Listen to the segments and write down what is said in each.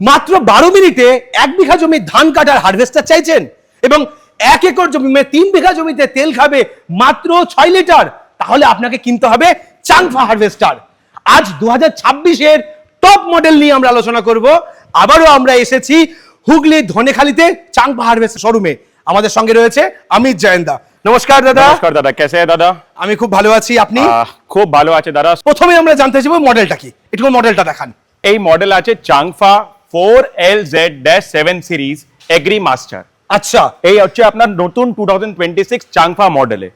মাত্র 12 মিনিটে 1 বিঘা জমি ধান কাটার হারভেস্টার চাইছেন এবং 1 একর জমি 3 বিঘা জমিতে তেল খাবে মাত্র 6 লিটার, তাহলে আপনাকে কিনতে হবে চাংফা হারভেস্টার। আজ 2026 এর টপ মডেল নিয়ে আমরা আলোচনা করব। আবারও আমরা এসেছি হুগলি ধনেখালিতে চাংফা হারভেস্টার শোরুমে। আমাদের সঙ্গে রয়েছে অমিত জয়ন্দা। নমস্কার দাদা। নমস্কার দাদা, কেসে हैं দাদা? আমি খুব ভালো আছি, আপনি? খুব ভালো আছে দাদা। প্রথমে আমরা জানতে চাইবো মডেলটা কি, একটু মডেলটা দেখান। এই মডেল আছে চাংফা 4LZ-7 সিরিজ এগ্রি মাস্টার। আচ্ছা, এই হচ্ছে আপনার নতুন 2026 চাংফা মডেলে,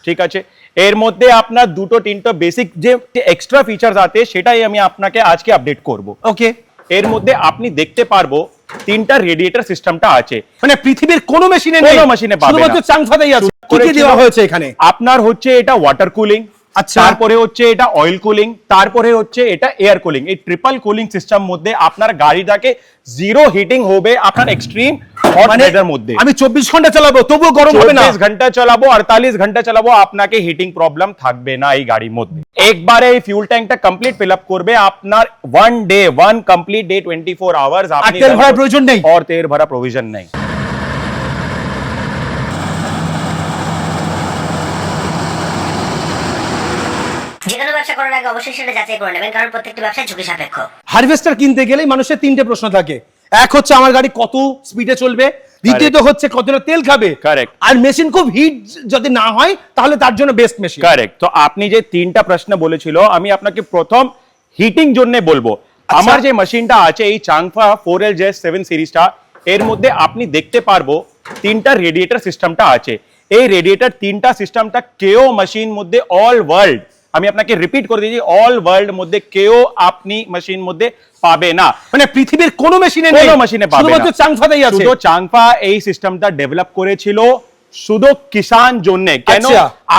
ঠিক আছে। এর মধ্যে আপনার দুটো তিনটা বেসিক যে এক্সট্রা ফিচার্স আছে সেটাই আমি আপনাকে আজকে আপডেট করব। ওকে। এর মধ্যে আপনি দেখতে পারবো তিনটা রেডিয়েটর সিস্টেমটা আছে, মানে পৃথিবীর কোনো মেশিনে নেই, কোনো মেশিনে পাবেন না, শুধুমাত্র চাংফাতেই আছে। কি কি দেওয়া হয়েছে এখানে? আপনার হচ্ছে এটা ওয়াটার কুলিং, আচ্ছা, তারপরে হচ্ছে এটা অয়েল কুলিং, তারপরে হচ্ছে এটা এয়ার কুলিং। এই ট্রিপল কুলিং সিস্টেম মধ্যে আপনার গাড়িটাকে জিরো হিটিং হবে আপনার এক্সট্রিম হট ওয়েদার মধ্যে। আমি 24 ঘন্টা চালাবো তবুও গরম হবে না। 24 ঘন্টা চালাবো, 48 ঘন্টা চালাবো, আপনাকে হিটিং প্রবলেম থাকবে না এই গাড়ির মধ্যে। একবারে এই ফিউল ট্যাঙ্কটা কমপ্লিট ফিল আপ করবে আপনার ওয়ান কমপ্লিট ডে 24 আওয়ার্স। আপনি তেল ভরার প্রয়োজন নেই, और তেল ভরা প্রয়োজন নেই। যেকোনো ব্যবসা করার আগে অবশ্যই সেটা যাচাই করে নেবেন, কারণ প্রত্যেকটি ব্যবসা ঝুঁকি সাপেক্ষ। হারভেস্টার কিনতে গেলেই মানুষের তিনটে প্রশ্ন থাকে। এক হচ্ছে আমার গাড়ি কত স্পিডে চলবে, দ্বিতীয়ত হচ্ছে কতটা তেল খাবে, কারেক্ট, আর মেশিন খুব হিট যদি না হয় তাহলে তার জন্য বেস্ট মেশিন। কারেক্ট। তো আপনি যে তিনটা প্রশ্ন বলেছিল, আমি আপনাকে প্রথম হিটিং জন্য বলবো। আমার যে মেশিনটা আছে এই চাংফা 4LZ-7 সিরিজটা, এর মধ্যে আপনি দেখতে পারবো তিনটা রেডিয়েটর সিস্টেমটা আছে। এই রেডিয়েটর তিনটা সিস্টেমটা কেও মেশিন মধ্যে অল ওয়ার্ল্ড, আমি আপনাকে রিপিট করে দিয়েছি, অল ওয়ার্ল্ড মধ্যে কেও আপনি মেশিন মধ্যে পাবে না। মানে পৃথিবীর কোনো মেশিনে নেই, কোনো মেশিনে পাবে না, শুধুমাত্র চাংফাতেই আছে। শুধু চাংফা এই সিস্টেমটা ডেভেলপ করেছিল শুধু কিষান জন্য। কেন?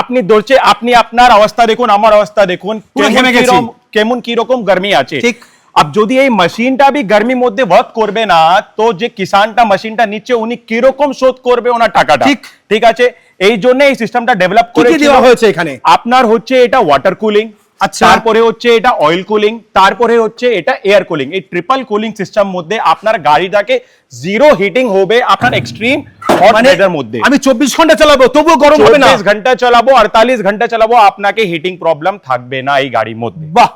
আপনি ধরছে, আপনি আপনার অবস্থা দেখুন, আমার অবস্থা দেখুন, কেমন কি রকম গরমি আছে। ঠিক। अब যদি এই মেশিনটা भी गर्मी মধ্যে ওয়ার্ক করবে না, তো যে কিষানটা মেশিনটা নিচে উনি কি রকম শোধ করবে ওনার টাকাটা। ঠিক, ঠিক আছে। এই জন্য এই সিস্টেমটা ডেভেলপ করে দেওয়া হয়েছে এখানে। আপনার হচ্ছে এটা ওয়াটার কুলিং, আচ্ছা, তারপরে হচ্ছে এটা অয়েল কুলিং, তারপরে হচ্ছে এটা এয়ার কুলিং। এই ট্রিপল কুলিং সিস্টেম মধ্যে আপনার গাড়িটাকে জিরো হিটিং হবে আপনার এক্সট্রিম হট ওয়েদার মধ্যে। আমি 24 ঘন্টা চালাবো তবুও গরম হবে না। 24 ঘন্টা চালাবো, 48 ঘন্টা চালাবো, আপনাকে হিটিং প্রবলেম থাকবে না এই গাড়ির মধ্যে। বাহ।